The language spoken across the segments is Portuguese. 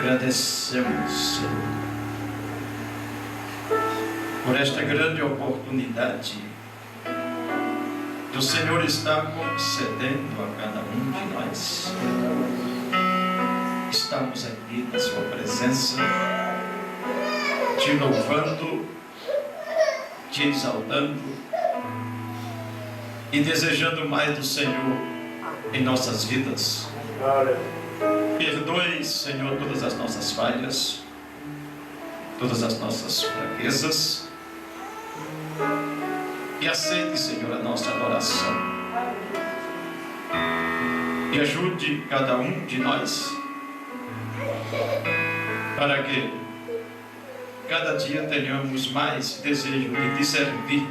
agradecemos, Senhor, por esta grande oportunidade que o Senhor está concedendo a cada um de nós. Estamos aqui na sua presença, te louvando, te exaltando e desejando mais do Senhor em nossas vidas. Perdoe, Senhor, todas as nossas falhas, todas as nossas fraquezas, e aceite, Senhor, a nossa adoração, e ajude cada um de nós para que cada dia tenhamos mais desejo de te servir,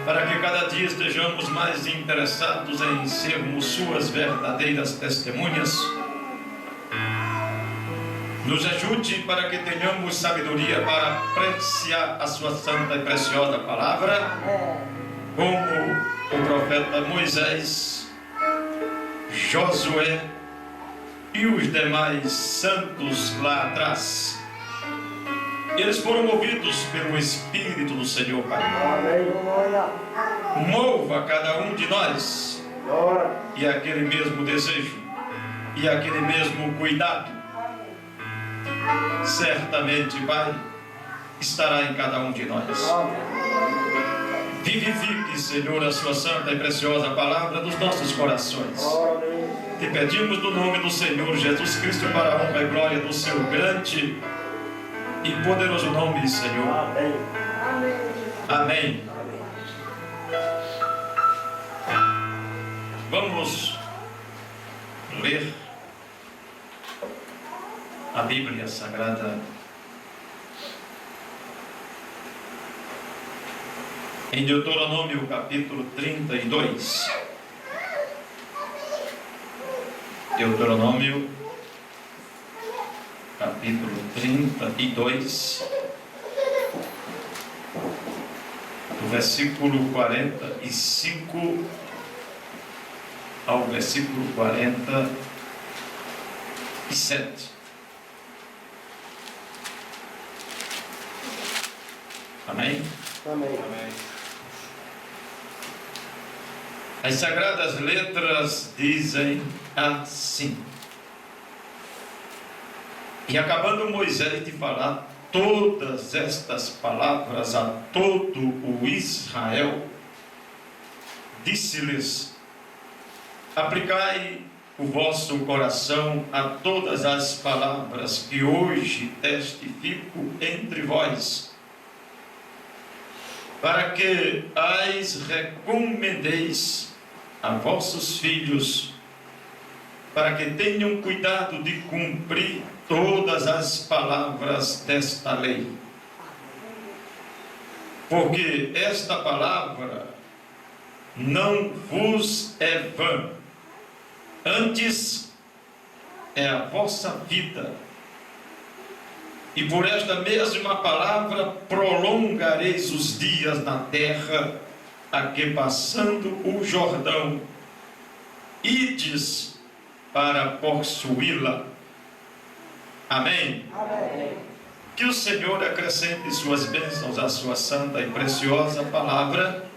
para que cada dia estejamos mais interessados em sermos suas verdadeiras testemunhas. Nos ajude para que tenhamos sabedoria para apreciar a sua santa e preciosa palavra, como o profeta Moisés, Josué e os demais santos lá atrás. Eles foram movidos pelo Espírito do Senhor, Pai. Mova cada um de nós e aquele mesmo desejo e aquele mesmo cuidado, certamente, Pai, estará em cada um de nós. Vivifique, Senhor, a sua santa e preciosa palavra dos nossos corações. Te pedimos no nome do Senhor Jesus Cristo, para a honra e glória do seu grande e poderoso nome, Senhor. Amém. Amém. Vamos ler a Bíblia Sagrada em Deuteronômio capítulo 32. Deuteronômio capítulo 32, do versículo 45 ao versículo 47. Amém? Amém. As Sagradas Letras dizem assim: e acabando Moisés de falar todas estas palavras a todo o Israel, disse-lhes: aplicai o vosso coração a todas as palavras que hoje testifico entre vós, para que as recomendeis a vossos filhos, para que tenham cuidado de cumprir todas as palavras desta lei. Porque esta palavra não vos é vã, antes é a vossa vida. E por esta mesma palavra prolongareis os dias na terra, a que passando o Jordão, ides para possuí-la. Amém? Amém. Que o Senhor acrescente suas bênçãos à sua santa e preciosa palavra,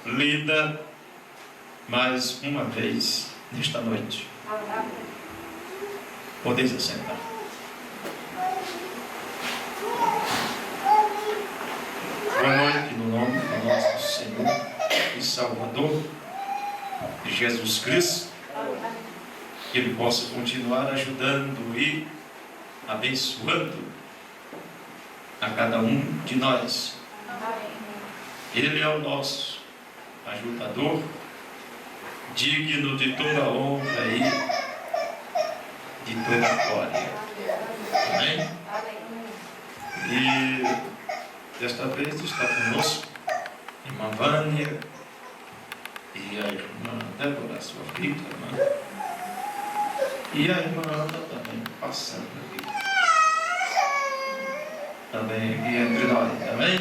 lida mais uma vez nesta noite. Podeis assentar. Boa noite, no nome do nosso Senhor e Salvador Jesus Cristo, que Ele possa continuar ajudando e abençoando a cada um de nós. Ele é o nosso ajudador, digno de toda honra e de toda glória. Amém? E desta vez está conosco a irmã Vânia e a irmã Débora, sua filha, irmã, e a irmã Ana também passando aqui. Também aqui entre nós, amém? Amém.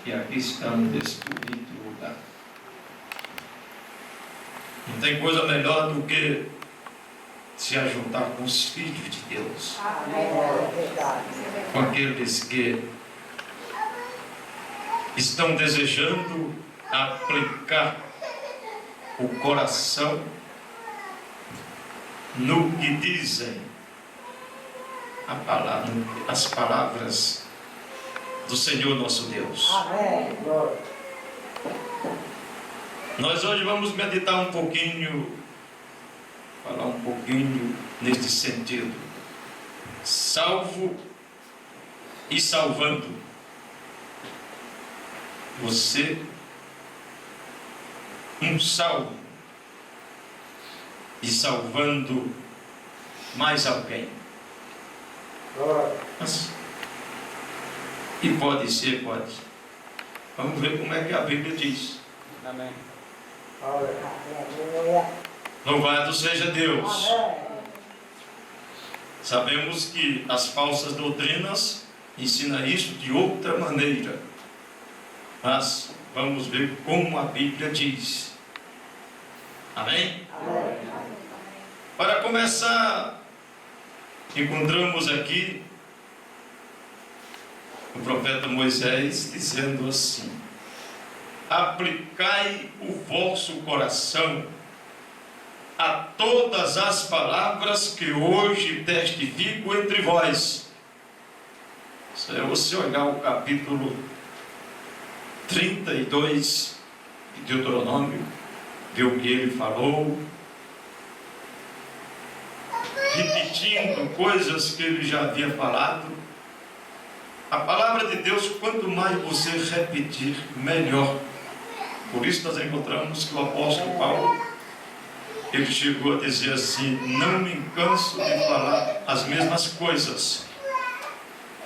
E aqui estamos nesse bonito lugar. Não tem coisa melhor do que se ajuntar com os filhos de Deus, Amém. com aqueles que estão desejando aplicar o coração no que dizem as palavras do Senhor nosso Deus. Amém. Nós hoje vamos meditar um pouquinho, falar um pouquinho neste sentido. Salvo e salvando. Você, um salvo, e salvando mais alguém. Mas, e pode ser, pode. Vamos ver como é que a Bíblia diz. Amém. Louvado seja Deus. Amém. Sabemos que as falsas doutrinas ensinam isso de outra maneira. Mas vamos ver como a Bíblia diz. Amém? Amém. Para começar, encontramos aqui o profeta Moisés dizendo assim: aplicai o vosso coração a todas as palavras que hoje testifico entre vós. Se você olhar o capítulo 32 de Deuteronômio, ver o que ele falou, repetindo coisas que ele já havia falado. A palavra de Deus, quanto mais você repetir, melhor. Por isso nós encontramos que o apóstolo Paulo, ele chegou a dizer assim: não me canso de falar as mesmas coisas,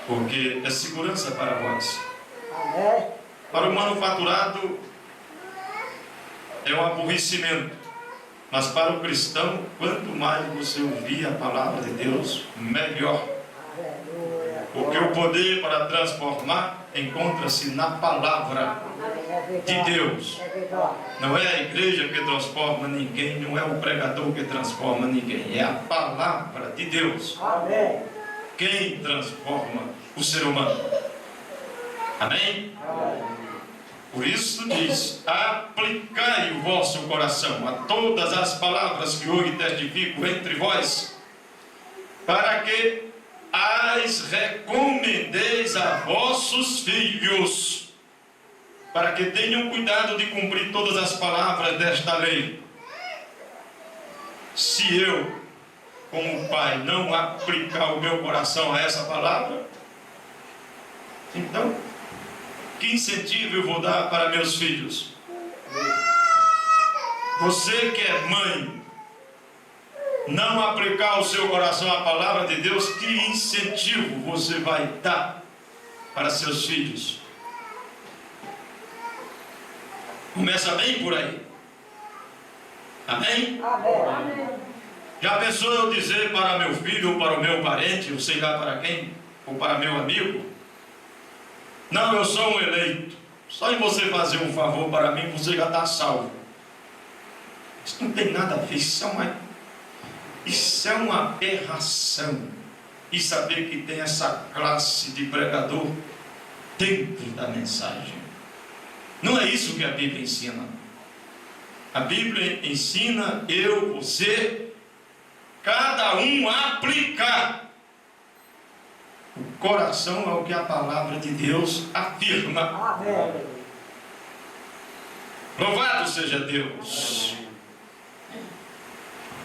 porque é segurança para vós. Amém. Para o manufaturado é um aborrecimento, mas para o cristão, quanto mais você ouvir a palavra de Deus, melhor. Aleluia. Porque o poder para transformar encontra-se na palavra de Deus. É verdade. Não é a igreja que transforma ninguém, não é o pregador que transforma ninguém, é a palavra de Deus Amém. quem transforma o ser humano. Amém? Por isso diz: aplicai o vosso coração a todas as palavras que hoje testifico entre vós, para que as recomendeis a vossos filhos, para que tenham cuidado de cumprir todas as palavras desta lei. Se eu, como pai, não aplicar o meu coração a essa palavra, então, que incentivo eu vou dar para meus filhos? Você que é mãe, não aplicar o seu coração à palavra de Deus, que incentivo você vai dar para seus filhos? Começa bem por aí. Amém? Amém. Já pensou eu dizer para meu filho, ou para o meu parente, ou sei lá para quem, ou para meu amigo: não, eu sou um eleito, só em você fazer um favor para mim, você já está salvo. Isso não tem nada a ver, isso é uma aberração. E saber que tem essa classe de pregador dentro da mensagem. Não é isso que a Bíblia ensina. A Bíblia ensina eu, você, cada um a aplicar. O coração é o que a palavra de Deus afirma. Amém. Louvado seja Deus.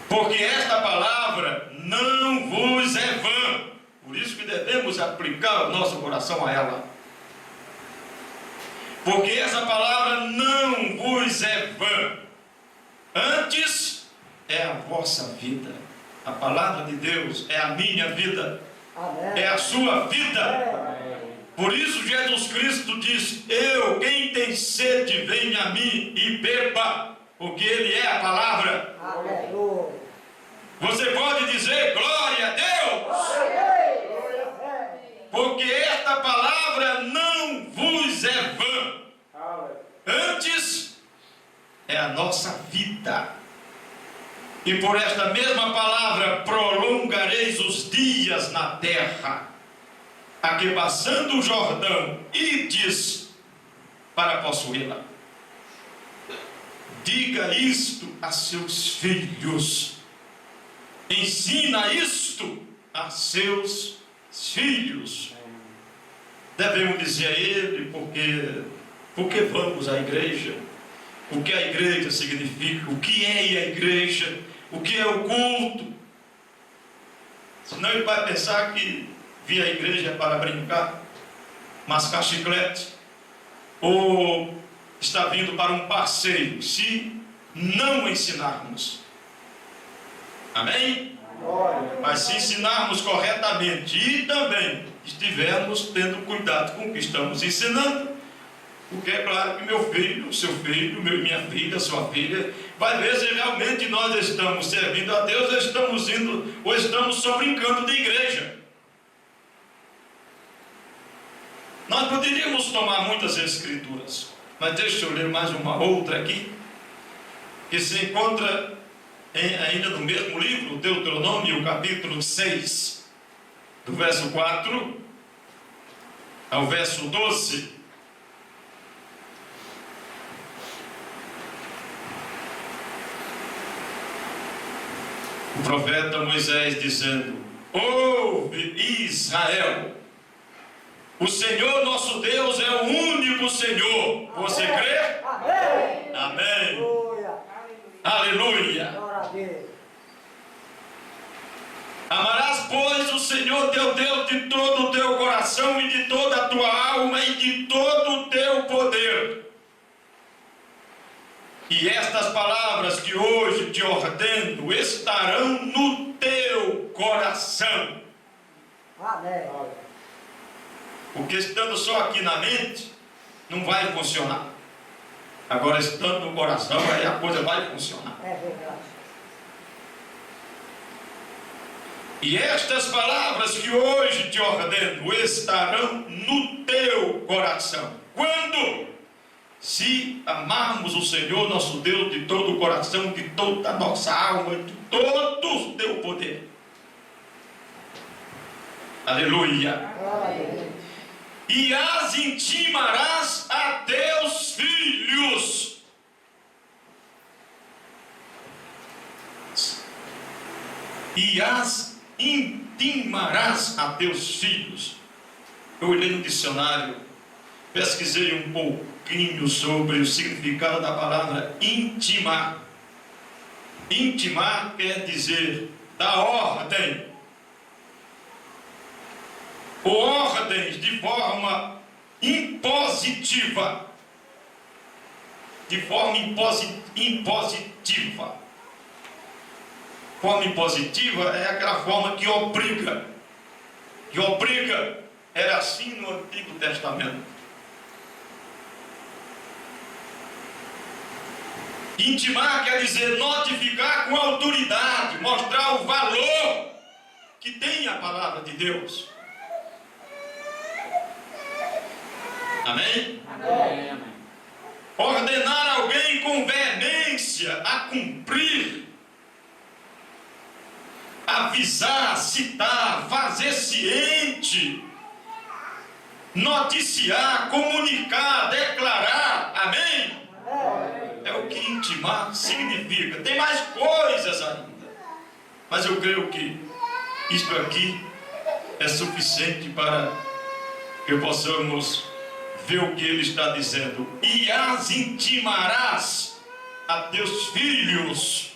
Porque esta palavra não vos é vã. Por isso que devemos aplicar o nosso coração a ela. Porque essa palavra não vos é vã. Antes é a vossa vida. A palavra de Deus é a minha vida. Amém. É a sua vida. Por isso Jesus Cristo diz: quem tem sede, venha a mim e beba, porque Ele é a palavra. Aleluia. Você pode dizer glória a Deus, porque esta palavra não vos é vã. Antes é a nossa vida. E por esta mesma palavra prolongareis os dias na terra, a que passando o Jordão, ides para possuí-la. Diga isto a seus filhos. Ensina isto a seus filhos. Devemos dizer a ele porque vamos à igreja. O que a igreja significa, o que é a igreja, o que é o culto. Senão ele vai pensar que vir à igreja é para brincar, mascar chiclete, ou está vindo para um passeio, se não ensinarmos. Amém? Mas se ensinarmos corretamente e também estivermos tendo cuidado com o que estamos ensinando, porque é claro que meu filho, o seu filho, minha filha, sua filha, vai ver se realmente nós estamos servindo a Deus, ou estamos indo, ou estamos só brincando de igreja. Nós poderíamos tomar muitas escrituras, mas deixa eu ler mais uma outra aqui, que se encontra ainda no mesmo livro, Deuteronômio, capítulo 6, do verso 4 ao verso 12. O profeta Moisés dizendo: ouve, Israel, o Senhor nosso Deus é o único Senhor. Você crê? Amém. Amém. Aleluia. Aleluia. Glória a Deus. Amarás, pois, o Senhor teu Deus de todo o teu coração e de toda a tua alma e de todo o teu poder. E estas palavras que hoje te ordeno estarão no teu coração. Amém. Porque estando só aqui na mente, não vai funcionar. Agora, estando no coração, aí a coisa vai funcionar. É verdade. E estas palavras que hoje te ordeno estarão no teu coração. Quando? Se amarmos o Senhor nosso Deus de todo o coração, de toda a nossa alma, de todo o teu poder. Aleluia. Glória a Deus. E as intimarás a teus filhos. E as intimarás a teus filhos. Eu olhei no dicionário, pesquisei um pouquinho sobre o significado da palavra intimar. Intimar quer dizer dar ordem. Ordens de forma impositiva. De forma impositiva. Forma impositiva é aquela forma que obriga. Que obriga. Era assim no Antigo Testamento. Intimar quer dizer notificar com autoridade, mostrar o valor que tem a palavra de Deus. Amém? Amém. Ordenar alguém com veemência a cumprir, avisar, citar, fazer ciente, noticiar, comunicar, declarar. Amém? É o que intimar significa. Tem mais coisas ainda, mas eu creio que isto aqui é suficiente para que possamos ver o que ele está dizendo. E as intimarás a teus filhos,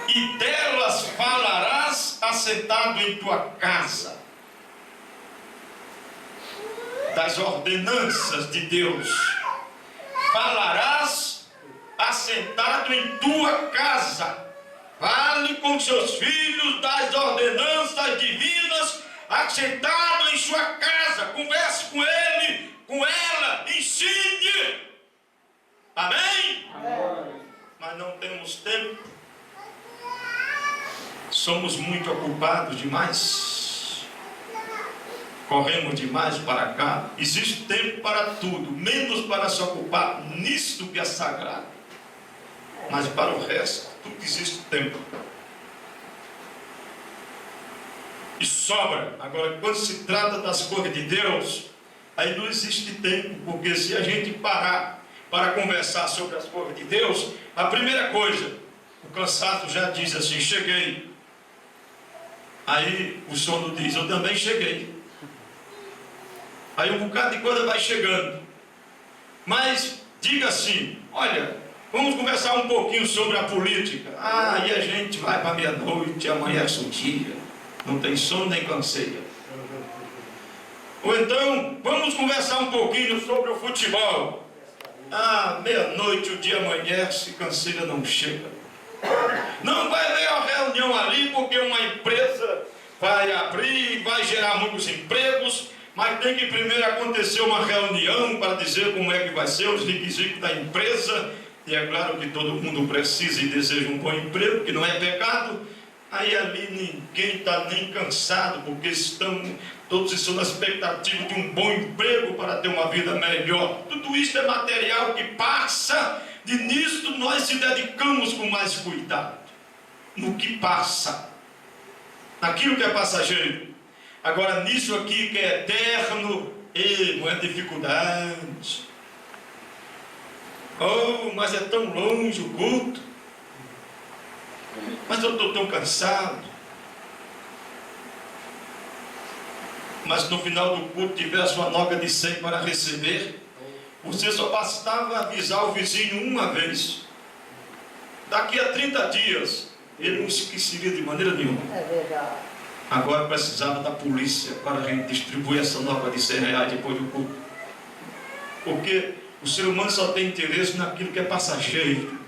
e delas falarás assentado em tua casa. Das ordenanças de Deus falarás assentado em tua casa. Fale com seus filhos das ordenanças divinas assentado em sua casa. Converse com ele, com ela, ensine. Amém? Amém. Mas não temos tempo. Somos muito ocupados demais. Corremos demais para cá. Existe tempo para tudo, menos para se ocupar nisto que é sagrado. Mas para o resto, tudo existe tempo. E sobra. Agora, quando se trata das coisas de Deus, aí não existe tempo, porque se a gente parar para conversar sobre as coisas de Deus, a primeira coisa, o cansaço já diz assim, cheguei. Aí o sono diz, eu também cheguei. Aí um bocado de coisa vai chegando. Mas diga assim, olha, vamos conversar um pouquinho sobre a política. E a gente vai para meia-noite, amanhece o dia, não tem sono nem canseira. Ou então, vamos conversar um pouquinho sobre o futebol. Meia-noite o dia amanhece, canseira não chega. Não vai haver a reunião ali, porque uma empresa vai abrir, vai gerar muitos empregos, mas tem que primeiro acontecer uma reunião para dizer como é que vai ser os requisitos da empresa. E é claro que todo mundo precisa e deseja um bom emprego, que não é pecado. Aí ali ninguém está nem cansado, porque todos estão na expectativa de um bom emprego para ter uma vida melhor. Tudo isso é material que passa, e nisso nós se dedicamos com mais cuidado. No que passa, naquilo que é passageiro. Agora nisso aqui que é eterno, não é dificuldade. Mas é tão longe o culto. Mas eu estou tão cansado. Mas no final do culto tiver a sua nota de 100 para receber, você só bastava avisar o vizinho uma vez. Daqui a 30 dias, ele não esqueceria de maneira nenhuma. É verdade. Agora precisava da polícia para a gente distribuir essa nota de 100 reais depois do culto. Porque o ser humano só tem interesse naquilo que é passageiro.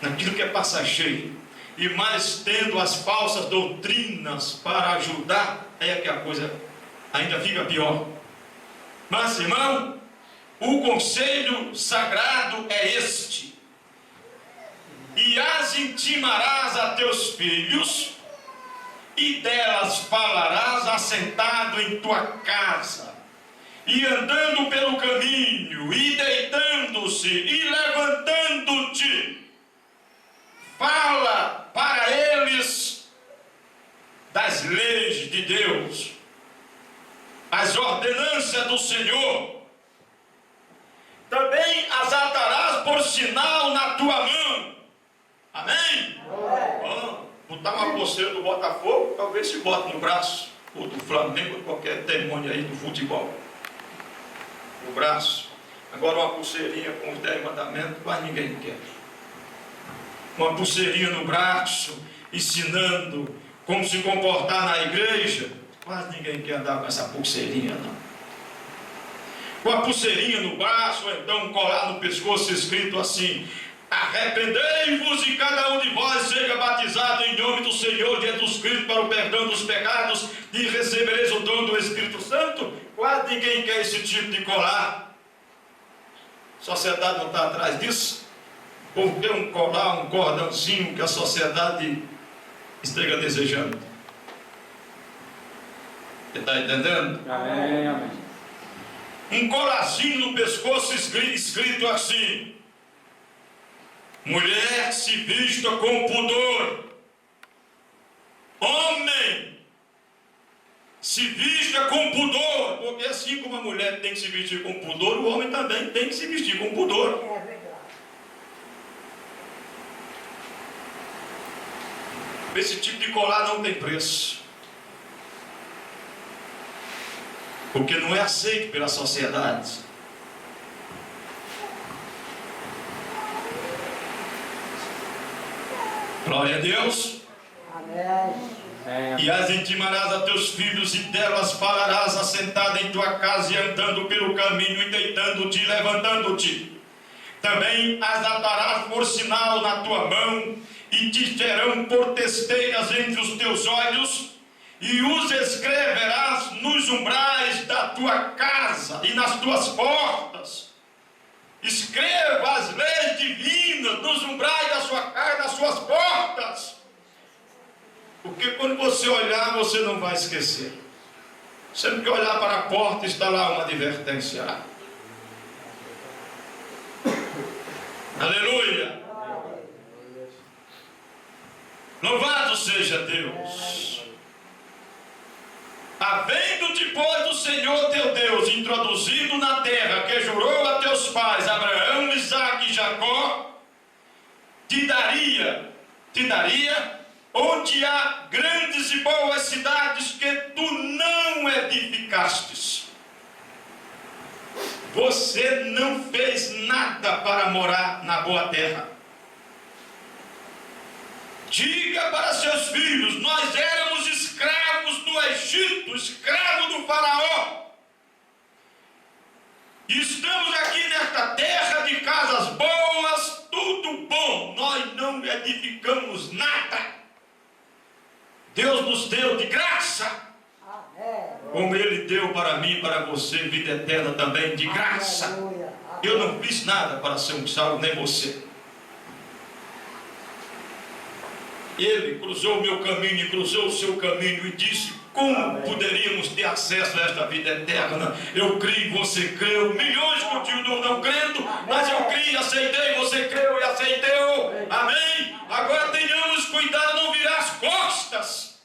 Naquilo que é passageiro. E mais tendo as falsas doutrinas para ajudar, é que a coisa ainda fica pior. Mas, irmão, o conselho sagrado é este: e as intimarás a teus filhos, e delas falarás assentado em tua casa, e andando pelo caminho, e deitando-se, e levantando-te, fala para eles das leis de Deus, as ordenanças do Senhor. Também as atarás por sinal na tua mão. Amém? Botar uma pulseira do Botafogo, talvez se bote no braço, ou do Flamengo, ou qualquer demônio aí do futebol. No braço. Agora uma pulseirinha com os 10 mandamentos, quase ninguém quer. Uma pulseirinha no braço, ensinando como se comportar na igreja, quase ninguém quer andar com essa pulseirinha, não. Com a pulseirinha no braço, ou então colar no pescoço escrito assim: arrependei-vos e cada um de vós seja batizado em nome do Senhor Jesus Cristo para o perdão dos pecados, e recebereis o dom do Espírito Santo. Quase ninguém quer esse tipo de colar. A sociedade não está atrás disso. Por ter um colar, um cordãozinho que a sociedade esteja desejando. Você está entendendo? Amém, amém. Um colarzinho no pescoço escrito assim: mulher, se vista com pudor. Homem, se vista com pudor. Porque assim como a mulher tem que se vestir com pudor, o homem também tem que se vestir com pudor. É verdade. Esse tipo de colar não tem preço, porque não é aceito pela sociedade. Glória a Deus. Amém. E as intimarás a teus filhos, e delas falarás assentada em tua casa, e andando pelo caminho, e deitando-te e levantando-te. Também as atarás por sinal na tua mão, e te serão por testeiras entre os teus olhos, e os escreverás nos umbrais da tua casa e nas tuas portas. Escreva as leis divinas nos umbrais da sua casa, nas suas portas. Porque quando você olhar, você não vai esquecer. Sempre que olhar para a porta, está lá uma advertência. Aleluia. seja Deus. Havendo-te, pois, do Senhor teu Deus introduzido na terra que jurou a teus pais, Abraão, Isaque e Jacó, te daria, onde há grandes e boas cidades que tu não edificastes. Você não fez nada para morar na boa terra. Diga para seus filhos: nós éramos escravos no Egito, escravos do faraó. Estamos aqui nesta terra de casas boas, tudo bom. Nós não edificamos nada. Deus nos deu de graça. Como Ele deu para mim e para você vida eterna também, de graça. Eu não fiz nada para ser um salvo, nem você. Ele cruzou o meu caminho e cruzou o seu caminho e disse: como poderíamos ter acesso a esta vida eterna? Eu creio, você creu, milhões continuam não crendo, mas eu criei e aceitei, você creu e aceitou. Amém? Agora tenhamos cuidado, não virar as costas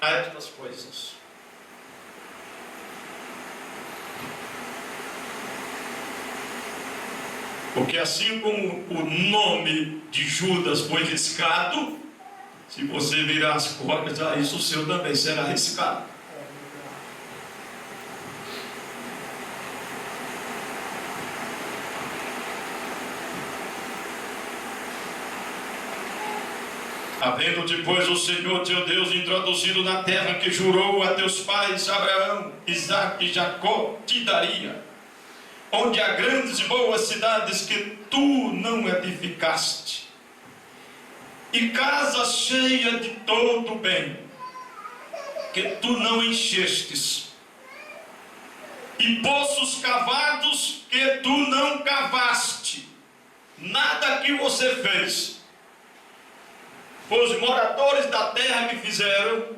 a estas coisas. Porque assim como o nome de Judas foi riscado, se você virar as costas a isso, o seu também será riscado. Havendo depois o Senhor teu Deus introduzido na terra que jurou a teus pais, Abraão, Isaque e Jacó, te daria, onde há grandes e boas cidades que tu não edificaste, e casa cheia de todo bem, que tu não enchestes, e poços cavados que tu não cavaste, nada que você fez. Os moradores da terra que fizeram,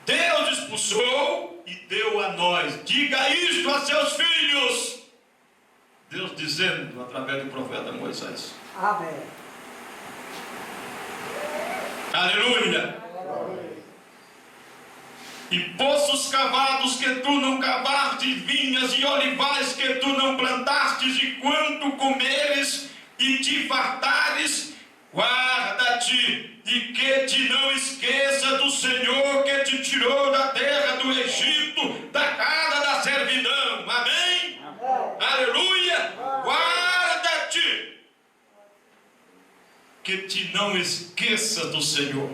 Deus expulsou e deu a nós. Diga isto a seus filhos. Deus dizendo através do profeta Moisés. Amém. Aleluia. E poços cavados que tu não cavaste, vinhas e olivais que tu não plantastes, e quanto comeres e te fartares, guarda-te e que te não esqueça do Senhor que te tirou da terra do Egito, da casa da servidão. Amém? Aleluia! Guarda-te que te não esqueça do Senhor.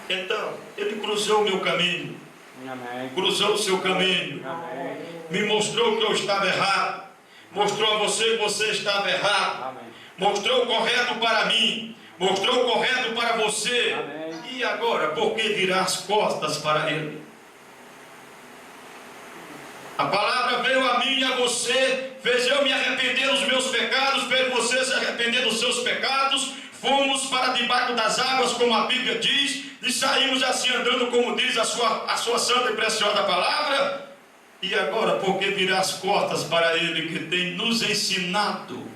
Então, Ele cruzou o meu caminho. Amém. Cruzou o seu caminho. Amém. Me mostrou que eu estava errado. Mostrou a você que você estava errado. Amém. Mostrou o correto para mim. Mostrou o correto para você. Amém. E agora, por que virar as costas para Ele? A palavra veio a mim e a você, fez eu me arrepender dos meus pecados, fez você se arrepender dos seus pecados. Fomos para debaixo das águas, como a Bíblia diz, e saímos assim andando, como diz a sua santa e preciosa palavra. E agora, por que virar as costas para Ele, que tem nos ensinado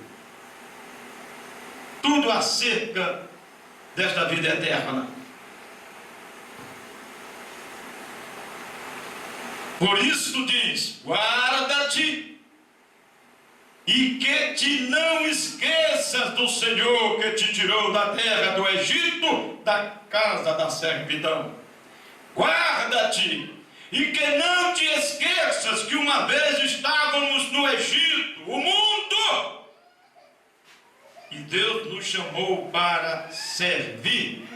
tudo acerca desta vida eterna? Por isso diz: guarda-te e que te não esqueças do Senhor que te tirou da terra do Egito, da casa da servidão. Guarda-te e que não te esqueças que uma vez estávamos no Egito, o mundo, e Deus nos chamou para servir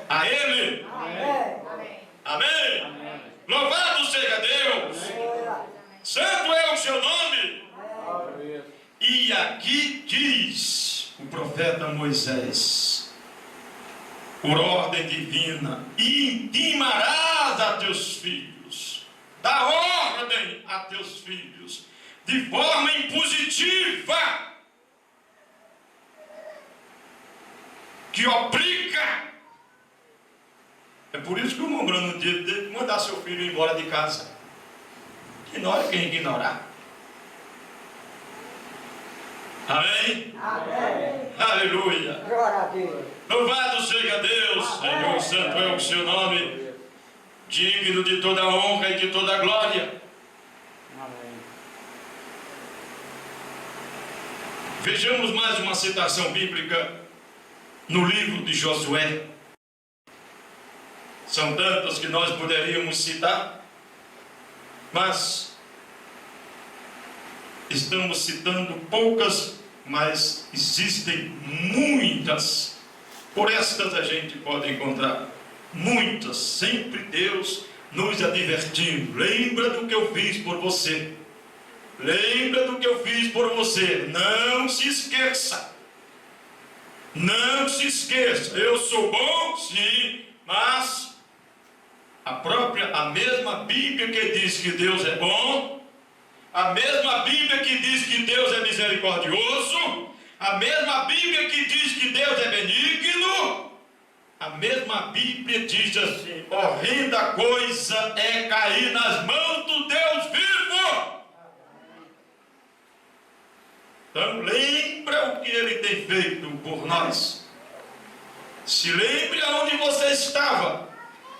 a Ele. Amém. Amém. Amém. Louvado seja Deus. Santo é o seu nome. E aqui diz o profeta Moisés, por ordem divina: e intimarás a teus filhos, dá ordem a teus filhos, de forma impositiva, que obriga. É por isso que o irmão Bruno teve que mandar seu filho embora de casa. Ignore quem ignorar. Amém? Amém. Aleluia. Glória a Deus. Louvado seja Deus, Senhor, santo é o seu nome, digno de toda honra e de toda glória. Amém. Vejamos mais uma citação bíblica no livro de Josué. São tantas que nós poderíamos citar, mas estamos citando poucas, mas existem muitas. Por estas a gente pode encontrar muitas, sempre Deus nos advertindo. Lembra do que eu fiz por você. Lembra do que eu fiz por você. Não se esqueça. Não se esqueça. Eu sou bom, sim, mas a mesma Bíblia que diz que Deus é bom, a mesma Bíblia que diz que Deus é misericordioso, a mesma Bíblia que diz que Deus é benigno, a mesma Bíblia diz assim: horrenda coisa é cair nas mãos do Deus vivo. Então lembra o que Ele tem feito por nós. Se lembre aonde você estava,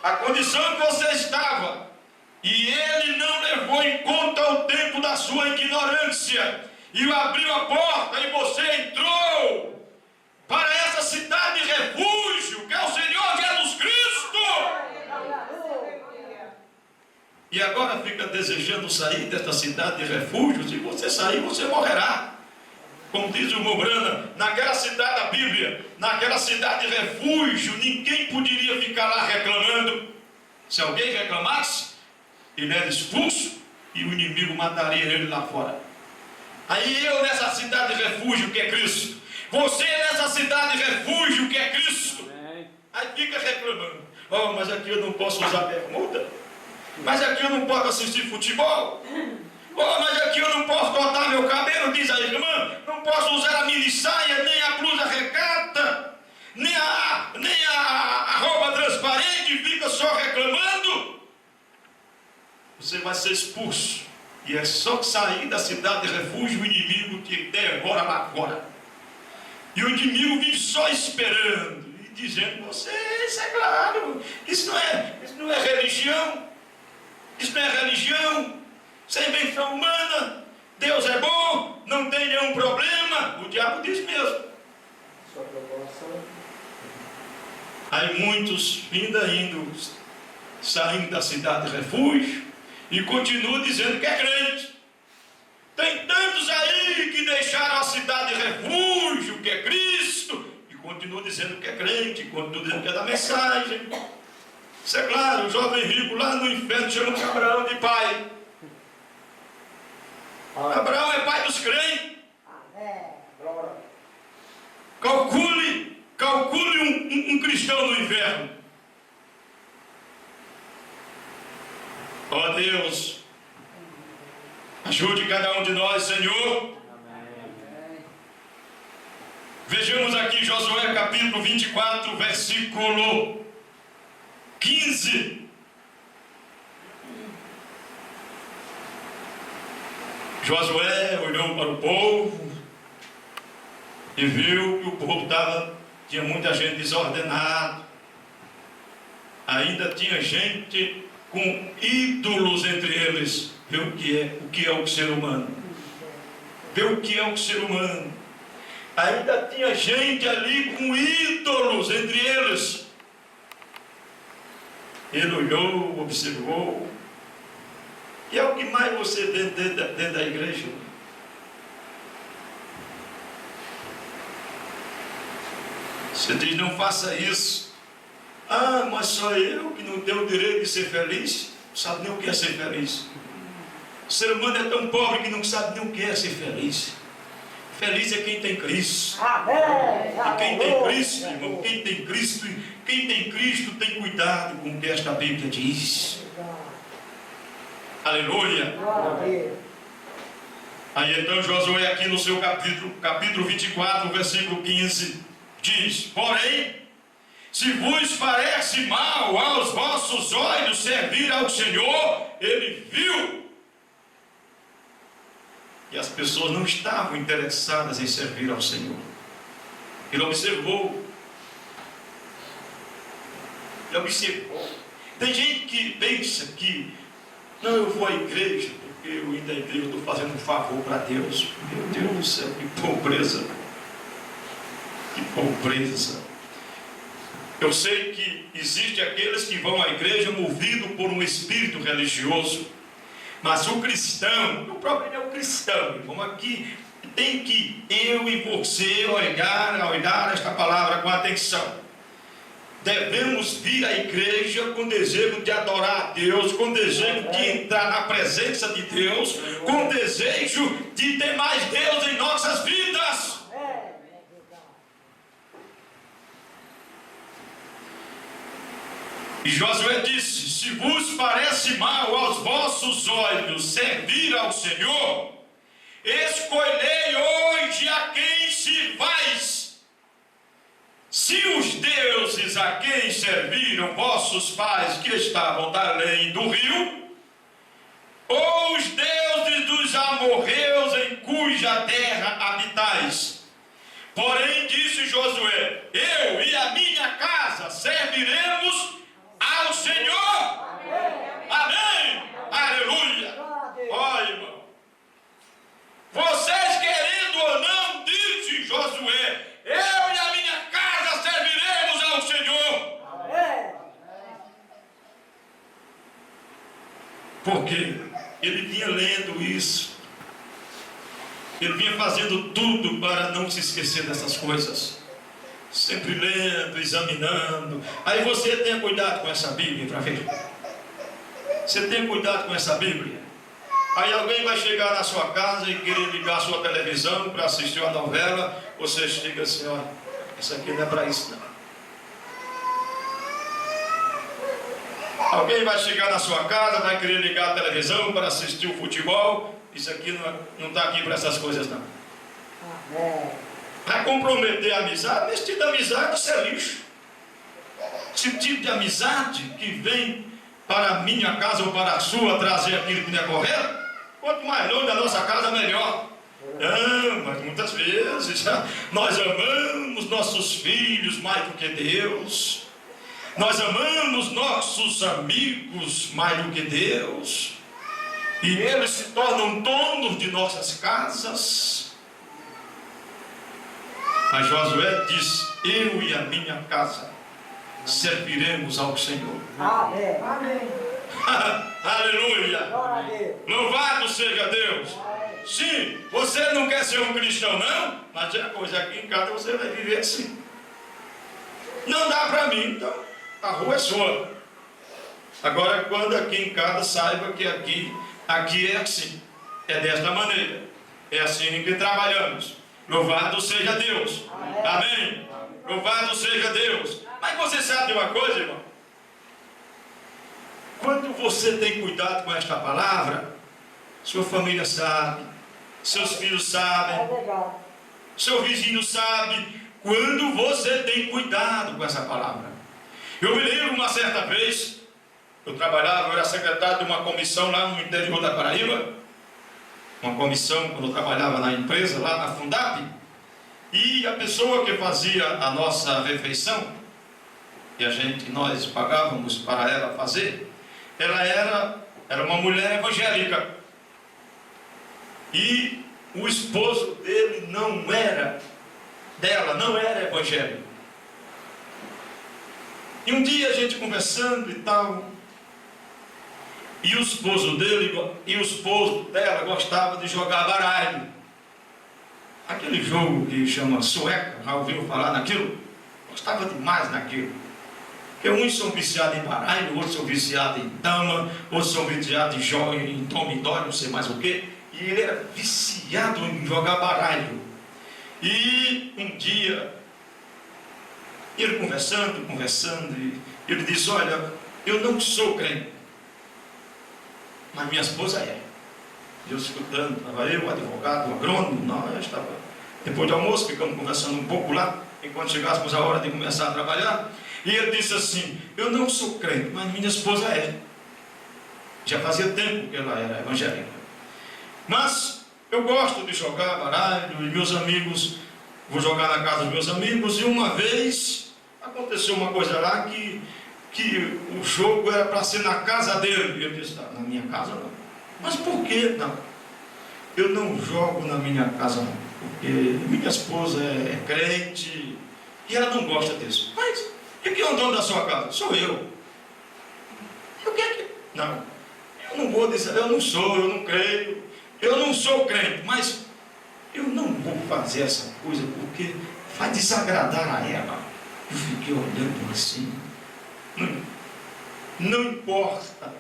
a condição que você estava, e Ele não levou em conta o tempo da sua ignorância, e abriu a porta e você entrou para essa cidade de refúgio, que é o Senhor Jesus Cristo. E agora fica desejando sair desta cidade de refúgio. Se você sair, você morrerá. Como diz o Mobrana, naquela cidade da Bíblia, naquela cidade de refúgio, ninguém poderia ficar lá reclamando. Se alguém reclamasse, ele era expulso e o inimigo mataria ele lá fora. Aí eu nessa cidade de refúgio que é Cristo, você nessa cidade de refúgio que é Cristo, aí fica reclamando: oh, mas aqui eu não posso usar bermuda, mas aqui eu não posso assistir futebol, oh, mas aqui eu não posso cortar meu cabelo, diz a irmã, não posso usar a mini saia, nem a blusa regata, nem a roupa transparente, fica só reclamando. Você vai ser expulso, e é só sair da cidade de refúgio, o inimigo te devora lá fora. E o inimigo vive só esperando e dizendo: você, isso é claro, isso não é religião, isso não é religião, isso é invenção humana, Deus é bom, não tem nenhum problema. O diabo diz mesmo. Aí muitos ainda saindo da cidade de refúgio e continuam dizendo que é crente. Tem tantos aí que deixaram a cidade de refúgio, que é Cristo, e continuam dizendo que é crente, continuam dizendo que é da mensagem. Isso é claro, o jovem rico lá no inferno chama Abraão de pai. Abraão é pai dos crentes. Calcule um cristão no inferno. Ó Deus, ajude cada um de nós, Senhor. Amém. Vejamos aqui Josué capítulo 24, versículo 15. Josué olhou para o povo e viu que o povo tinha muita gente desordenada, ainda tinha gente com ídolos entre eles. Vê o que é o ser humano. Vê o que é o ser humano. Ainda tinha gente ali com ídolos entre eles. Ele olhou, observou. E é o que mais você vê dentro da igreja. Você diz: não faça isso. Ah, mas só eu que não tenho o direito de ser feliz. Não sabe nem o que é ser feliz. O ser humano é tão pobre que não sabe nem o que é ser feliz. Feliz é quem tem Cristo. E quem tem Cristo, irmão, quem tem Cristo tem cuidado com o que esta Bíblia diz. Aleluia. Aí então Josué aqui no seu capítulo 24, versículo 15, diz: porém, se vos parece mal aos vossos olhos servir ao Senhor, Ele viu. E as pessoas não estavam interessadas em servir ao Senhor. Ele observou. Tem gente que pensa que, não, eu vou à igreja, porque eu indo à igreja estou fazendo um favor para Deus. Meu Deus do céu, que pobreza. Que pobreza. Eu sei que existem aqueles que vão à igreja movido por um espírito religioso. Mas o cristão, o problema é o cristão. Vamos aqui, tem que eu e você olhar esta palavra com atenção. Devemos vir à igreja com desejo de adorar a Deus, com desejo de entrar na presença de Deus, com desejo de ter mais Deus em nossas vidas. E Josué disse: se vos parece mal aos vossos olhos servir ao Senhor, escolhei hoje a quem sirvais. Se os deuses a quem serviram vossos pais que estavam da além do rio, ou os deuses dos amorreus em cuja terra habitais. Porém disse Josué: eu e a minha casa serviremos ao Senhor. Amém. Aleluia. Olha, irmão, vocês querendo ou não, disse Josué, eu e a minha casa serviremos ao Senhor. Porque ele vinha lendo isso, ele vinha fazendo tudo para não se esquecer dessas coisas, sempre lendo, examinando. Aí você tenha cuidado com essa Bíblia para ver. Você tenha cuidado com essa Bíblia. Aí alguém vai chegar na sua casa e querer ligar a sua televisão para assistir uma novela. Você chega assim: ó, isso aqui não é para isso não. Alguém vai chegar na sua casa, vai querer ligar a televisão para assistir o futebol. Isso aqui não está aqui para essas coisas não. Vai comprometer a amizade. Esse tipo de amizade, isso é lixo. Esse tipo de amizade que vem para a minha casa ou para a sua trazer aquilo que não é correto, quanto mais longe da nossa casa, melhor. Não, mas muitas vezes nós amamos nossos filhos mais do que Deus. Nós amamos nossos amigos mais do que Deus. E eles se tornam donos de nossas casas. Mas Josué diz: eu e a minha casa serviremos ao Senhor. Amém. Amém. Aleluia. Louvado seja Deus. Sim, você não quer ser um cristão não, mas é coisa, aqui em casa você vai viver assim. Não dá para mim, então a rua é sua. Agora, quando aqui em casa, saiba que aqui é assim, é desta maneira, é assim que trabalhamos. Louvado seja Deus. Amém. Louvado seja Deus. Mas você sabe de uma coisa, irmão? Quando você tem cuidado com esta palavra, sua família sabe, seus filhos sabem, seu vizinho sabe, quando você tem cuidado com essa palavra. Eu me lembro uma certa vez, eu era secretário de uma comissão lá no interior da Paraíba, uma comissão quando eu trabalhava na empresa, lá na Fundap, e a pessoa que fazia a nossa refeição, que nós pagávamos para ela fazer, ela era uma mulher evangélica, e o esposo dele não era evangélico. E um dia a gente conversando e tal, e o esposo dela gostava de jogar baralho, aquele jogo que chama sueca, já ouviu falar naquilo? Gostava demais naquilo. Porque uns são viciados em baralho, outros são viciados em dama, outros são viciados em domidó, não sei mais o que. E ele era viciado em jogar baralho. E um dia, ele conversando, e ele disse: olha, eu não sou crente, mas minha esposa é. Eu escutando, estava eu, o advogado, o agrônomo, nós estava. Depois do almoço, ficamos conversando um pouco lá, enquanto chegássemos a hora de começar a trabalhar. E ele disse assim: eu não sou crente, mas minha esposa é. Já fazia tempo que ela era evangélica. Mas Eu gosto de jogar baralho e meus amigos, vou jogar na casa dos meus amigos, e uma vez aconteceu uma coisa lá que o jogo era para ser na casa dele. E eu disse, na minha casa não. Mas por que não? Eu não jogo na minha casa não, porque minha esposa é crente e ela não gosta disso. Mas e quem é o dono da sua casa? Sou eu. E o que é que... Não, eu não vou dizer, eu não sou, eu não creio, eu não sou crente, mas eu não vou fazer essa coisa porque vai desagradar a ela. Eu fiquei olhando assim. Não importa.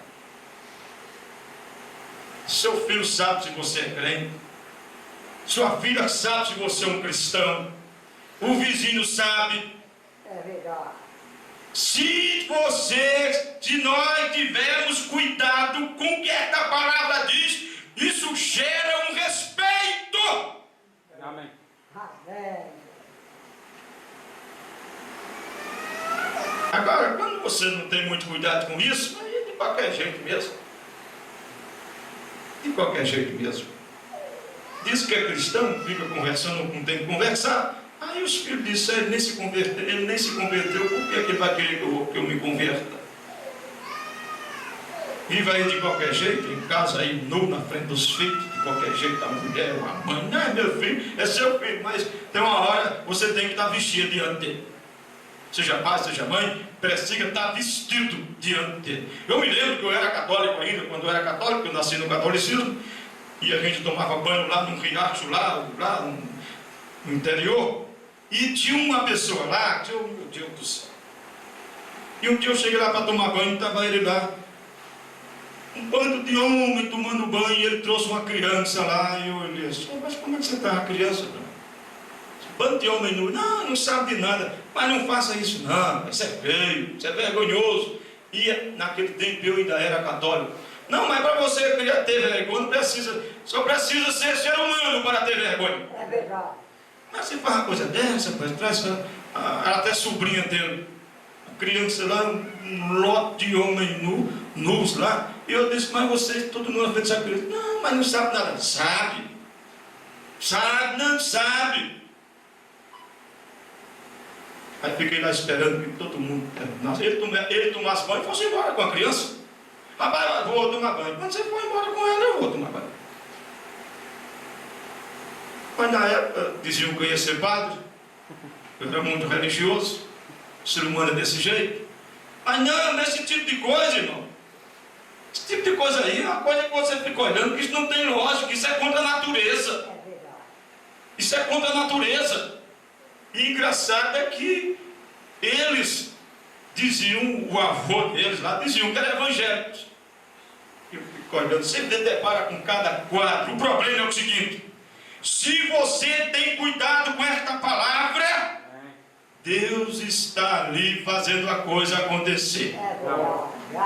Seu filho sabe se você é crente. Sua filha sabe se você é um cristão. O vizinho sabe. É verdade. Se nós tivermos cuidado com o que esta palavra diz, isso gera um respeito. Amém. Amém. Agora, quando você não tem muito cuidado com isso, aí é de qualquer jeito mesmo. De qualquer jeito mesmo. Diz que é cristão, fica conversando, não tem que conversar. Aí os filhos disseram, ele nem se converteu, por que ele vai querer que eu me converta? Vive aí de qualquer jeito, em casa aí, nu na frente dos filhos, de qualquer jeito, a mulher, a mãe, não é meu filho, é seu filho, mas tem uma hora você tem que estar vestido diante dele. Seja pai, seja mãe, precisa estar vestido diante dele. Eu me lembro que eu era católico ainda, quando eu era católico, eu nasci no catolicismo, e a gente tomava banho lá num riacho, lá no interior, e tinha uma pessoa lá, meu Deus do céu. E um dia eu cheguei lá para tomar banho, e estava ele lá, um bando de homem tomando banho, e ele trouxe uma criança lá, e eu olhei assim, mas como é que você está, a criança? Bando de homem nu, não sabe de nada, mas não faça isso não, isso é feio, isso é vergonhoso. E naquele tempo eu ainda era católico. Não, mas para você ter vergonha, não precisa, só precisa ser ser humano para ter vergonha. É verdade. Mas você faz uma coisa dessa, traz até sobrinha dele, a criança lá, um lote de homens nus lá, e eu disse, mas vocês, todo mundo na frente dessa criança, não, mas não sabe nada. Não sabe. Aí fiquei lá esperando que todo mundo terminasse. Ele tomasse banho e fosse embora com a criança. Rapaz, eu vou tomar banho. Quando você for embora com ela, eu vou tomar banho. Mas na época diziam que eu ia ser padre. Eu era muito religioso. O ser humano é desse jeito. Mas não, esse tipo de coisa, irmão. Esse tipo de coisa aí é uma coisa que você fica olhando, que isso não tem lógica, isso é contra a natureza. É verdade. Isso é contra a natureza. E engraçado é que eles diziam, o avô deles lá, diziam que eram evangélicos. Eu fico olhando, você depara com cada quadro. O problema é o seguinte: se você tem cuidado com esta palavra, Deus está ali fazendo a coisa acontecer.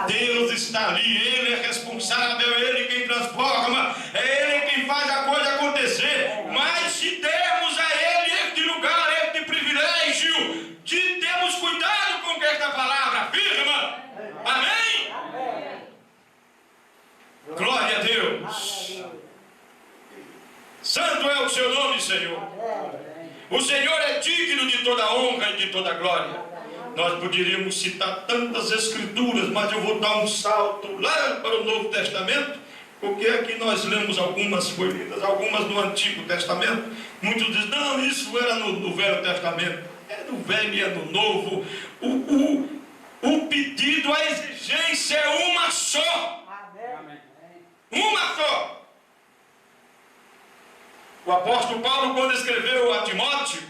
Deus está ali, Ele é responsável, é Ele quem transforma, é Ele quem faz a coisa acontecer. Mas se dermos a Ele este lugar, este privilégio, de termos cuidado com que esta palavra afirma. Amém? Amém. Glória a Deus. Santo é o seu nome, Senhor. O Senhor é digno de toda honra e de toda glória. Nós poderíamos citar tantas escrituras, mas eu vou dar um salto lá para o Novo Testamento, porque aqui nós lemos algumas, foi lidas algumas no Antigo Testamento. Muitos dizem, não, isso era no Velho Testamento. É no Velho e é no Novo. O pedido, a exigência é uma só. Amém. Uma só. O apóstolo Paulo, quando escreveu a Timóteo,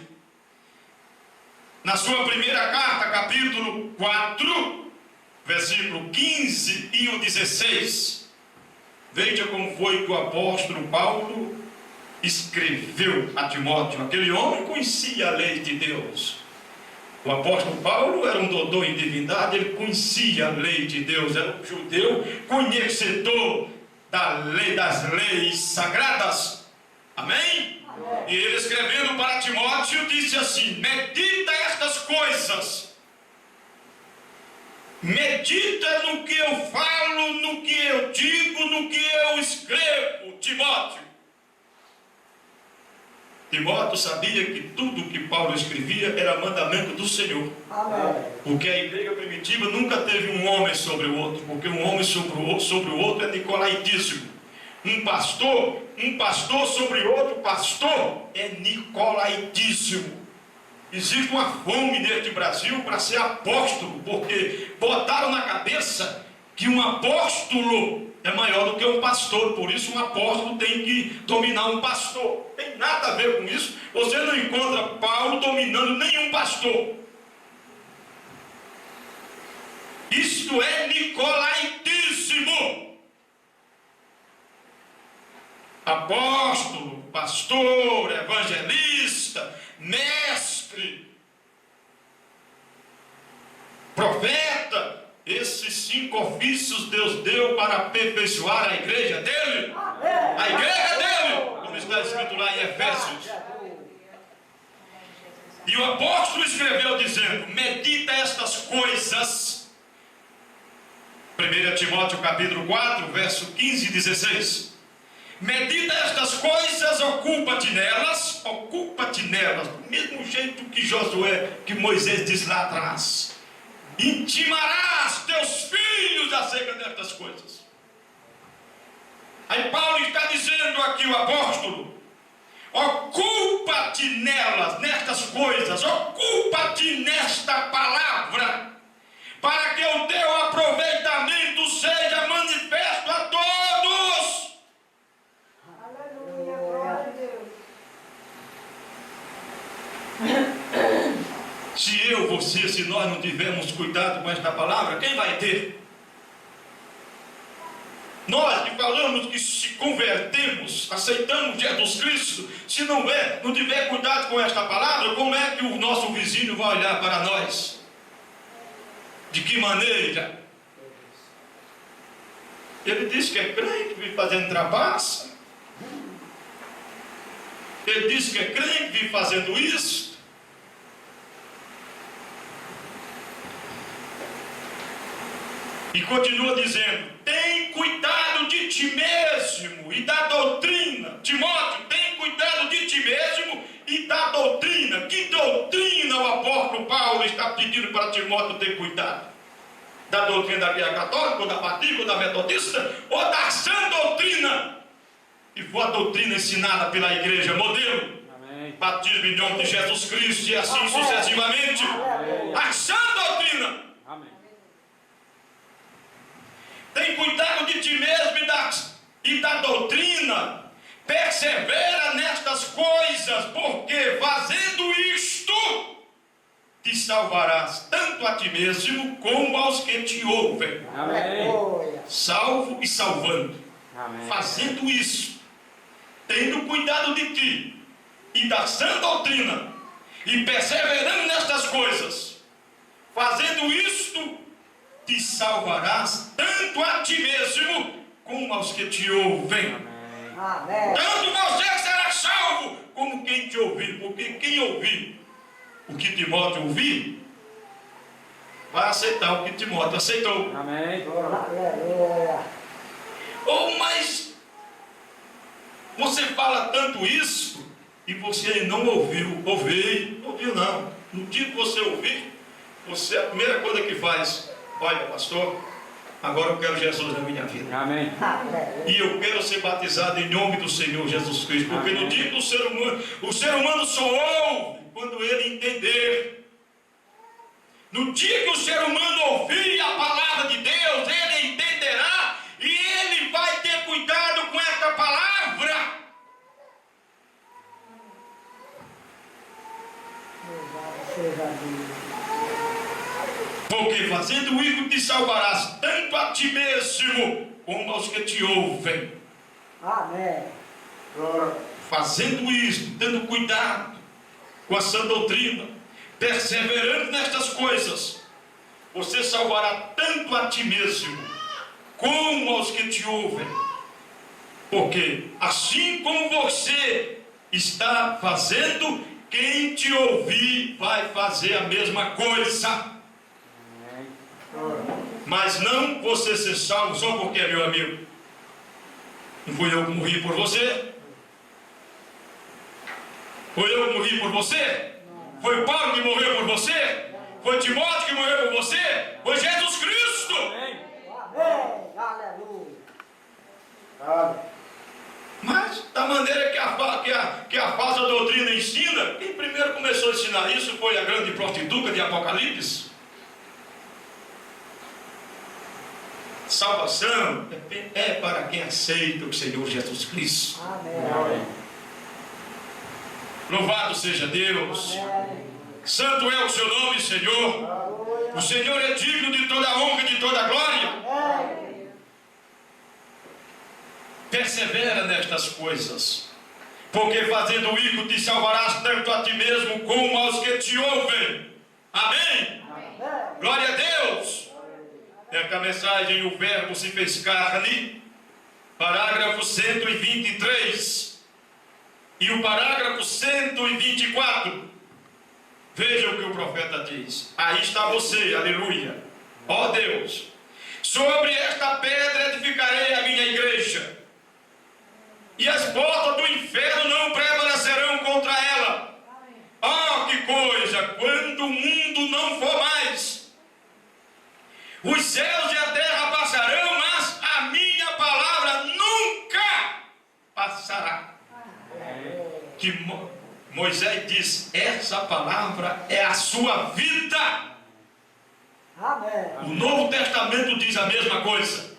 na sua primeira carta, capítulo 4, versículo 15 e o 16, veja como foi que o apóstolo Paulo escreveu a Timóteo. Aquele homem conhecia a lei de Deus. O apóstolo Paulo era um doutor em divindade, ele conhecia a lei de Deus, era um judeu conhecedor da lei, das leis sagradas. Amém? E ele escrevendo para Timóteo disse assim: medita estas coisas, medita no que eu falo, no que eu digo, no que eu escrevo, Timóteo. Timóteo sabia que tudo que Paulo escrevia era mandamento do Senhor. Amém. Porque a igreja primitiva nunca teve um homem sobre o outro, porque um homem sobre o outro é nicolaítismo. Um pastor sobre outro pastor é nicolaítismo. Existe uma fome neste Brasil para ser apóstolo, porque botaram na cabeça que um apóstolo é maior do que um pastor, por isso um apóstolo tem que dominar um pastor. Tem nada a ver com isso. Você não encontra Paulo dominando nenhum pastor. Isto é nicolaítismo. Apóstolo, pastor, evangelista, mestre, profeta, esses 5 ofícios Deus deu para aperfeiçoar a igreja dele. A igreja dele, como está escrito lá em Efésios. E o apóstolo escreveu dizendo: medita estas coisas. 1 Timóteo capítulo 4, verso 15 e 16. Medita estas coisas, ocupa-te nelas, do mesmo jeito que Josué, que Moisés diz lá atrás. Intimarás teus filhos acerca destas coisas. Aí Paulo está dizendo aqui, o apóstolo: ocupa-te nelas, nestas coisas, ocupa-te nesta palavra, para que o teu aproveitamento seja manifesto a todos. Aleluia, glória a Deus. Se eu, você, se nós não tivermos cuidado com esta palavra, quem vai ter? Nós que falamos que se convertemos, aceitamos Jesus Cristo, se não tiver cuidado com esta palavra, como é que o nosso vizinho vai olhar para nós? De que maneira? Ele diz que é crente, vive fazendo trapaça. Ele diz que é crente, vive fazendo isso. E continua dizendo: tem cuidado de ti mesmo e da doutrina. Timóteo, tem cuidado de ti mesmo e da doutrina. Que doutrina o apóstolo Paulo está pedindo para Timóteo ter cuidado? Da doutrina da Igreja Católica, ou da Batista, ou da Metodista, ou da sã doutrina? E foi a doutrina ensinada pela igreja modelo. Amém. Batismo em nome de Jesus Cristo e assim Amém. Sucessivamente. Amém. A sã doutrina. Amém. Tem cuidado de ti mesmo e da doutrina. Persevera nestas coisas, porque fazendo isto te salvarás tanto a ti mesmo como aos que te ouvem. Amém. Salvo e salvando. Amém. Fazendo isso, tendo cuidado de ti e da sã doutrina, e perseverando nestas coisas, fazendo isto, te salvarás tanto a ti mesmo como aos que te ouvem. Amém. Tanto você será salvo como quem te ouvir, porque quem ouvir o que Timóteo ouvir vai aceitar o que Timóteo aceitou. Amém. Mas você fala tanto isso e você não ouviu. Ouviu não. No dia que você ouvir, você, a primeira coisa que faz: olha, pastor, agora eu quero Jesus na minha vida. Amém. E eu quero ser batizado em nome do Senhor Jesus Cristo. Porque Amém. No dia que o ser humano só ouve quando ele entender. No dia que o ser humano ouvir a palavra de Deus, ele entenderá e ele vai ter cuidado com esta palavra. Porque fazendo isso te salvarás tanto a ti mesmo como aos que te ouvem. Amém. Fazendo isso, tendo cuidado com a sã doutrina, perseverando nestas coisas, você salvará tanto a ti mesmo como aos que te ouvem. Porque assim como você está fazendo, quem te ouvir vai fazer a mesma coisa. Mas não você ser salvo só porque é meu amigo. Não fui eu que morri por você. Foi eu que morri por você? Foi Paulo que morreu por você? Foi Timóteo que morreu por você? Foi Jesus Cristo! Amém. Aleluia. Mas, da maneira que a falsa doutrina ensina, quem primeiro começou a ensinar isso foi a grande prostituta de Apocalipse. Salvação é para quem aceita o Senhor Jesus Cristo. Amém. Louvado seja Deus. Amém. Santo é o seu nome, Senhor. O Senhor é digno de toda a honra e de toda a glória. Amém. Persevera nestas coisas, porque fazendo isso te salvarás tanto a ti mesmo como aos que te ouvem. Amém? Glória a Deus. Nesta mensagem o verbo se fez carne, parágrafo 123 e o parágrafo 124. Veja o que o profeta diz. Aí está você, aleluia. Ó Deus, sobre esta pedra edificarei a minha igreja, e as portas do inferno não prevalecerão contra ela. Oh, que coisa! Quando o mundo não for mais, os céus e a terra passarão, mas a minha palavra nunca passará. Que Moisés diz: essa palavra é a sua vida. Amém. O Novo Testamento diz a mesma coisa.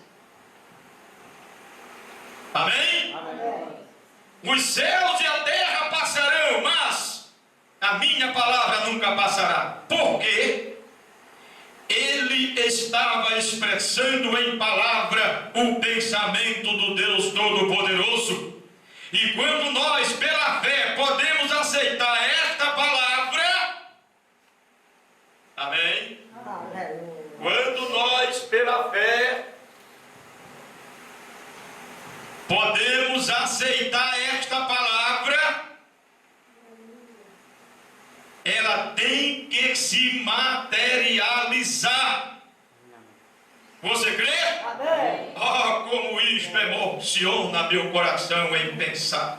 Amém? Amém. Os céus e a terra passarão, mas a minha palavra nunca passará. Por quê? Ele estava expressando em palavra o pensamento do Deus Todo-Poderoso. E quando nós, pela fé, podemos aceitar esta palavra, amém? Aleluia. Quando nós, pela fé, podemos aceitar esta palavra, ela tem que se materializar. Você crê? Amém. Oh, como isto emociona meu coração em pensar.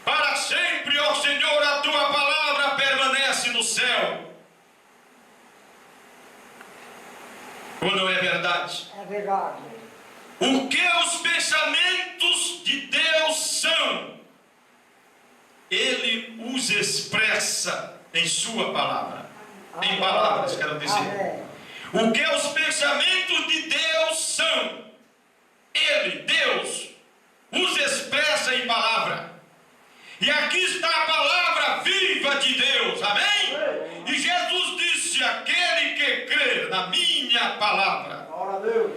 Para sempre, ó Senhor, a tua palavra permanece no céu. Ou não é verdade? É verdade. O que os pensamentos de Deus são, Ele os expressa em sua palavra. Em palavras, quero dizer. Amém. O que os pensamentos de Deus são, Ele, Deus, os expressa em palavra. E aqui está a palavra viva de Deus, amém? E Jesus disse: aquele que crê na minha palavra,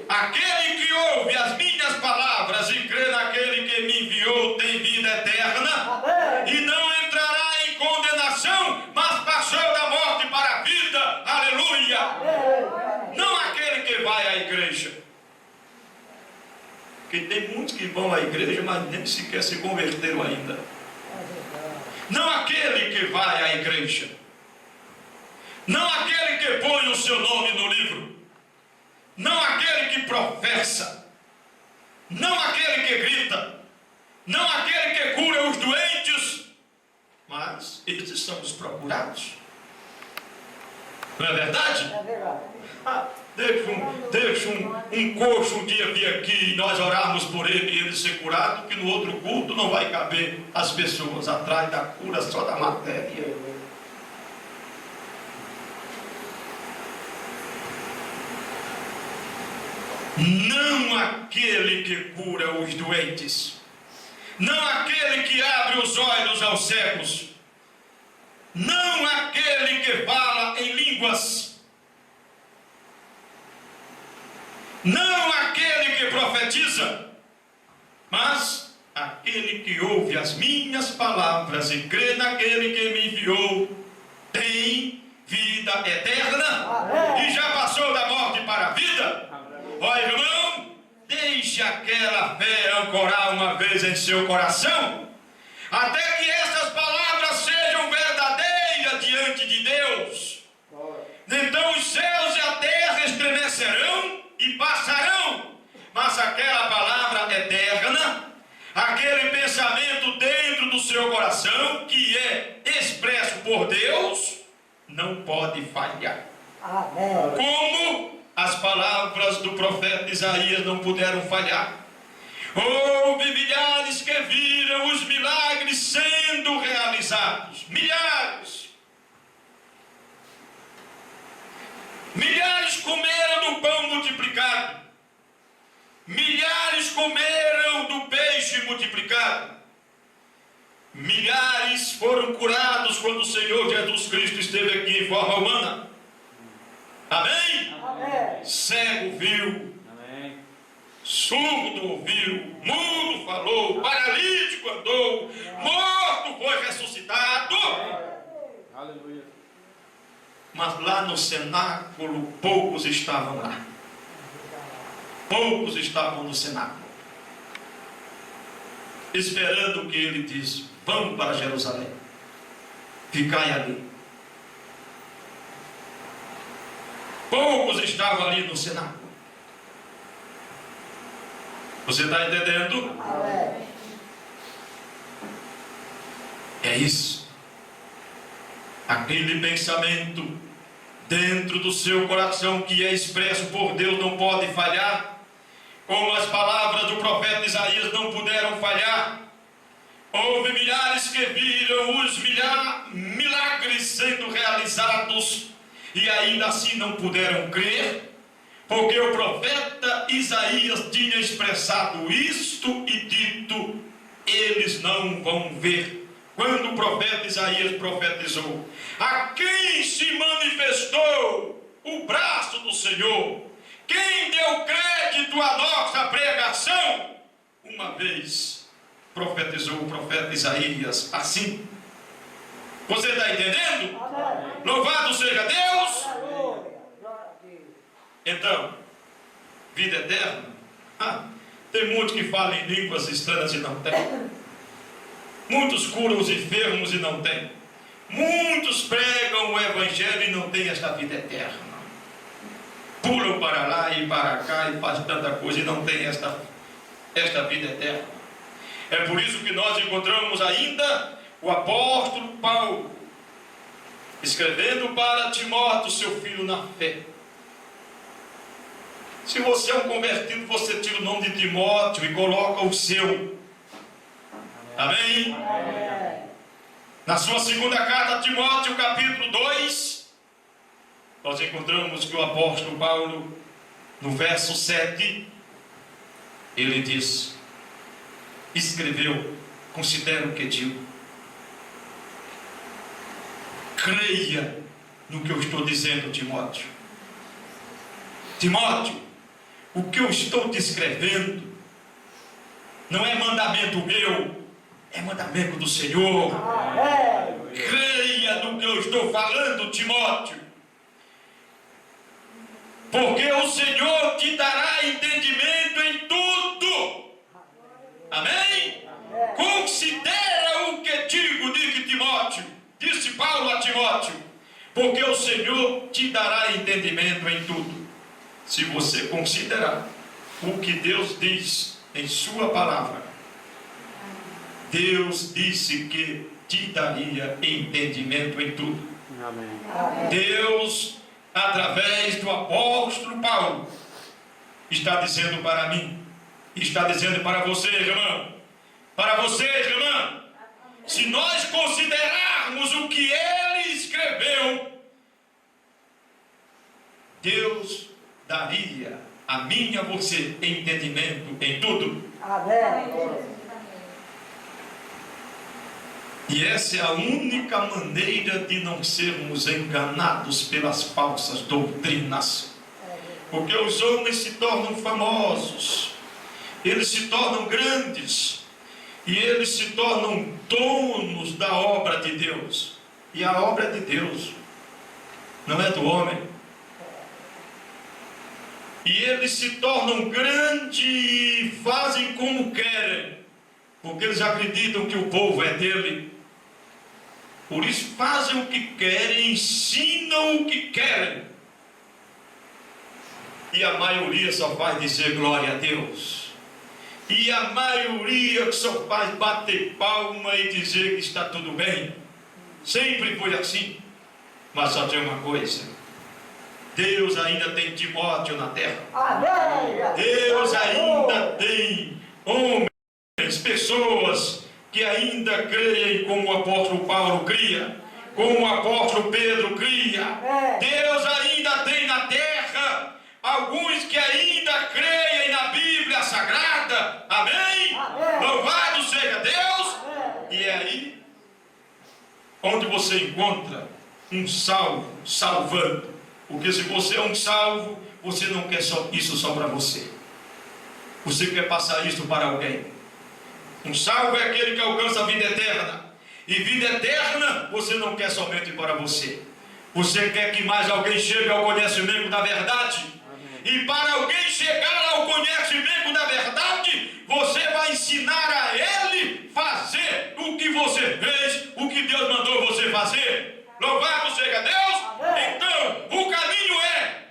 aquele que ouve as minhas palavras e crê naquele que me enviou, tem vida eterna, Amém. e não entrará em condenação, mas passou da morte para a vida, aleluia. Amém. Não aquele que vai à igreja, porque tem muitos que vão à igreja, mas nem sequer se converteram ainda. Não aquele que vai à igreja, não aquele que põe o seu nome no livro, não aquele que professa, não aquele que grita, não aquele que cura os doentes, mas estes são os procurados. Não é verdade? É verdade. Deixa um coxo um dia vir aqui e nós orarmos por ele e ele ser curado, que no outro culto não vai caber as pessoas atrás da cura, só da matéria. Não aquele que cura os doentes, não aquele que abre os olhos aos cegos, não aquele que fala em línguas, não aquele que profetiza, mas aquele que ouve as minhas palavras e crê naquele que me enviou, tem vida eterna. Amém. E já passou da morte para a vida. Ó irmão, deixe aquela fé ancorar uma vez em seu coração, até que essas palavras sejam verdadeiras diante de Deus. Então os céus e a terra estremecerão e passarão, mas aquela palavra eterna, aquele pensamento dentro do seu coração, que é não pode falhar. Amém. Como as palavras do profeta Isaías não puderam falhar. Houve milhares que viram os milagres sendo realizados. Milhares. Milhares comeram do pão multiplicado. Milhares comeram do peixe multiplicado. Milhares foram curados quando o Senhor Jesus Cristo esteve aqui em forma humana. Amém? Amém. Cego viu. Amém. Surdo ouviu. Mudo falou. Paralítico andou. Morto foi ressuscitado. Aleluia. Mas lá no cenáculo, poucos estavam lá. Poucos estavam no cenáculo, esperando o que ele diz: vamos para Jerusalém, ficai ali. Poucos estavam ali no cenáculo. Você está entendendo? Amém. É isso. Aquele pensamento dentro do seu coração que é expresso por Deus não pode falhar. Como as palavras do profeta Isaías não puderam falhar. Houve milhares que viram os milagres sendo realizados e ainda assim não puderam crer, porque o profeta Isaías tinha expressado isto e dito: eles não vão ver. Quando o profeta Isaías profetizou: a quem se manifestou o braço do Senhor? Quem deu crédito à nossa pregação? Uma vez profetizou o profeta Isaías assim. Você está entendendo? Amém. Louvado seja Deus! Aleluia. Glória a Deus. Então, vida eterna. Tem muitos que falam em línguas estranhas e não tem. Muitos curam os enfermos e não tem. Muitos pregam o evangelho e não tem esta vida eterna. Pulam para lá e para cá e fazem tanta coisa e não tem esta vida eterna. É por isso que nós encontramos ainda o apóstolo Paulo escrevendo para Timóteo, seu filho na fé. Se você é um convertido, você tira o nome de Timóteo e coloca o seu. Amém? Amém. Na sua segunda carta a Timóteo, capítulo 2, nós encontramos que o apóstolo Paulo, no verso 7, ele diz, escreveu, considera o que digo, creia no que eu estou dizendo, Timóteo. Timóteo, o que eu estou descrevendo não é mandamento meu, é mandamento do Senhor. Amém. Creia no que eu estou falando, Timóteo, porque o Senhor te dará entendimento em tudo. Amém? Considera o que digo, diga Timóteo, disse Paulo a Timóteo, porque o Senhor te dará entendimento em tudo. Se você considerar o que Deus diz em sua palavra, Deus disse que te daria entendimento em tudo. Amém. Deus, através do apóstolo Paulo, está dizendo para mim, está dizendo para você, irmão, para você, irmã, se nós considerarmos o que ele escreveu, Deus daria a mim e a você entendimento em tudo. Amém. E essa é a única maneira de não sermos enganados pelas falsas doutrinas. Porque os homens se tornam famosos, eles se tornam grandes, e eles se tornam donos da obra de Deus. E a obra é de Deus, não é do homem. E eles se tornam grandes e fazem como querem, porque eles acreditam que o povo é dele. Por isso fazem o que querem, ensinam o que querem. E a maioria só faz dizer glória a Deus. E a maioria só faz bater palma e dizer que está tudo bem. Sempre foi assim. Mas só tem uma coisa: Deus ainda tem Timóteo na terra. Amém. Deus ainda tem homens, pessoas que ainda creem como o apóstolo Paulo cria, como o apóstolo Pedro cria. Deus ainda tem na terra alguns que ainda creem na Bíblia Sagrada. Amém? Louvado seja Deus. E é aí onde você encontra um salvo salvando. Porque se você é um salvo, você não quer isso só para você. Você quer passar isso para alguém. Um salvo é aquele que alcança a vida eterna. E vida eterna você não quer somente para você. Você quer que mais alguém chegue ao conhecimento da verdade. E para alguém chegar ao conhecimento da verdade, você vai ensinar a ele fazer o que você fez, o que Deus mandou você fazer. Louvado seja Deus. Então, o caminho é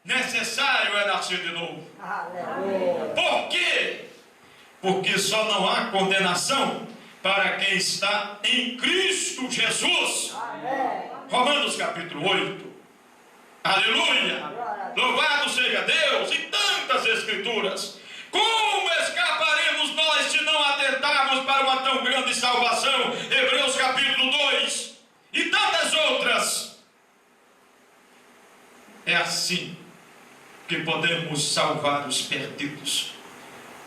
necessário nascer de novo. Por quê? Porque só não há condenação para quem está em Cristo Jesus. Romanos capítulo 8. Aleluia! Louvado seja Deus! E tantas escrituras. Como escaparemos nós se não atentarmos para uma tão grande salvação? Hebreus capítulo 2. E tantas outras. É assim que podemos salvar os perdidos,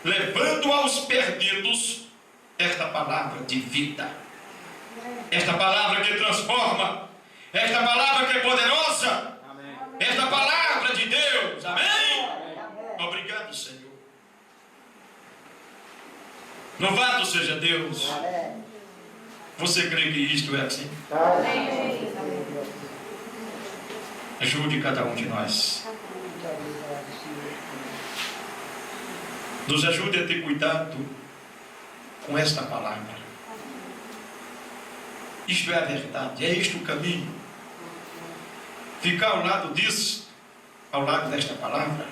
levando aos perdidos esta palavra de vida, esta palavra que transforma, esta palavra que é poderosa, esta palavra de Deus. Amém? Obrigado, Senhor. Louvado seja Deus. Você crê que isto é assim? Ajude cada um de nós. Nos ajude a ter cuidado com esta palavra. Isto é a verdade, é este o caminho. Ficar ao lado disso, ao lado desta palavra,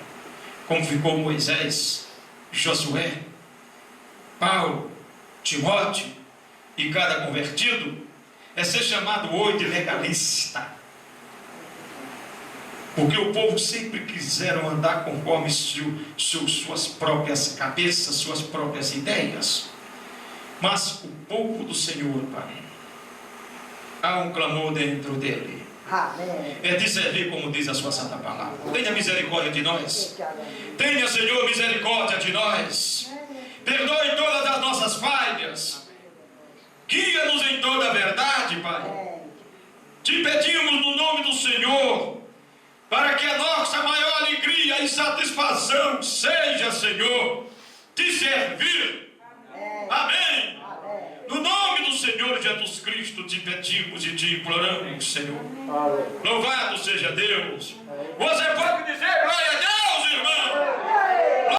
como ficou Moisés, Josué, Paulo, Timóteo e cada convertido, é ser chamado hoje de legalista. Porque o povo sempre quiseram andar conforme suas próprias cabeças, suas próprias ideias. Mas o povo do Senhor, Pai, há um clamor dentro dele. É de servir como diz a sua santa palavra. Tenha misericórdia de nós. Tenha, Senhor, misericórdia de nós. Perdoe todas as nossas falhas. Guia-nos em toda a verdade, Pai. Te pedimos no nome do Senhor, para que a nossa maior alegria e satisfação seja, Senhor, te servir. Amém. No nome do Senhor Jesus Cristo te pedimos e te imploramos, Senhor. Louvado seja Deus. Você pode dizer glória a Deus?